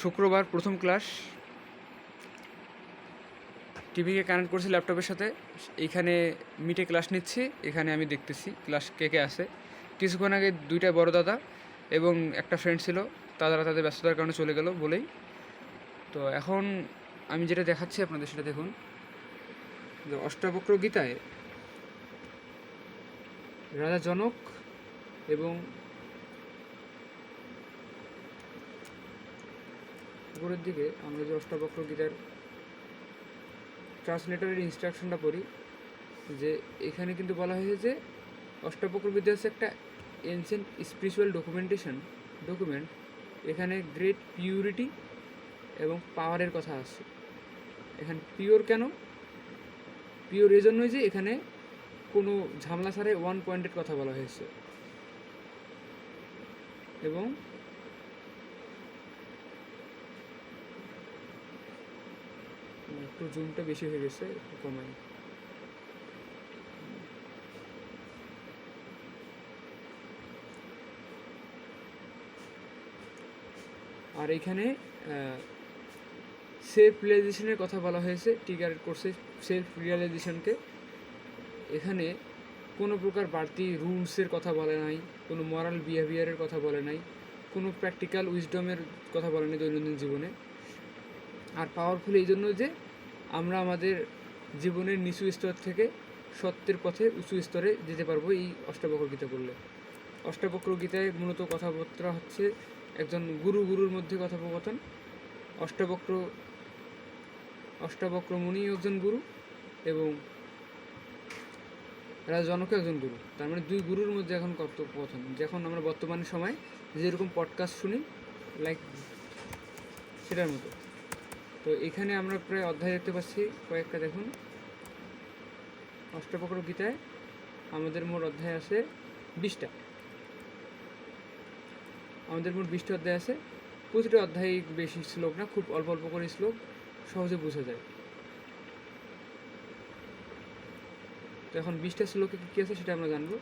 শুক্রবার প্রথম ক্লাস, টিভিকে কানেক্ট করছি ল্যাপটপের সাথে। এইখানে মিটে ক্লাস নিচ্ছি, এখানে আমি দেখতেছি ক্লাস কে কে আছে। কিছুক্ষণ আগে দুইটা বড় দাদা এবং একটা ফ্রেন্ড ছিল, তারা তাদের ব্যস্ততার কারণে চলে গেল বলেই। তো এখন আমি যেটা দেখাচ্ছি আপনাদের সেটা দেখুন, যে অষ্টাবক্র গীতায় রাজা জনক এবং উপরের দিকে আমরা যে অষ্টাবক্র গীতার ট্রান্সলেটরের ইনস্ট্রাকশনটা পড়ি, যে এখানে কিন্তু বলা হয়েছে যে অষ্টাবক্র বিদ্যা হচ্ছে একটা এনসিয়েন্ট স্পিরিচুয়াল ডকুমেন্ট। এখানে গ্রেট পিউরিটি এবং পাওয়ারের কথা আসছে। এখানে পিওর কেন? পিওর এই জন্যই যে এখানে কোনো ঝামেলা ছাড়াই ওয়ান পয়েন্টের কথা বলা হয়েছে। এবং একটু জুমটা বেশি হয়ে গেছে, একটু কমাই। আর এখানে সেলফ রিয়েলাইজেশনের কথা বলা হয়েছে। টিকার কোর্সে সেলফ রিয়েলাইজেশনকে এখানে কোনো প্রকার বাড়তি রুলসের কথা বলে নাই, কোনো মরাল বিহেভিয়ারের কথা বলে নাই, কোনো প্র্যাকটিক্যাল উইজডমের কথা বলে নাই দৈনন্দিন জীবনে। আর পাওয়ারফুল এই জন্য যে আমরা আমাদের জীবনের নিচু স্তর থেকে সত্যের পথে উঁচু স্তরে যেতে পারবো এই অষ্টাবক্র গীতা পড়লে। অষ্টাবক্র গীতায় মূলত কথাবার্তা হচ্ছে একজন গুরুর মধ্যে কথোপকথন। অষ্টাবক্র মুনি একজন গুরু এবং রাজা জনক একজন গুরু। তার মানে দুই গুরুর মধ্যে এখন কথোপকথন, যখন আমরা বর্তমান সময় যেরকম পডকাস্ট শুনি লাইক সেটার মতো। তো এখানে আমরা প্রায় অধ্যায় দেখতে পাচ্ছি কয়েকটা। দেখুন, অষ্টাবক্র গীতায় আমাদের মোট অধ্যায় আছে 20টা। আমাদের মোট 20টা অধ্যায় আছে। প্রতিটা অধ্যায় বেশি শ্লোক না, খুব অল্প অল্প করে শ্লোক, সহজে বোঝা যায়। তো এখন 20টা শ্লোকে কী কী আছে সেটা আমরা জানবো।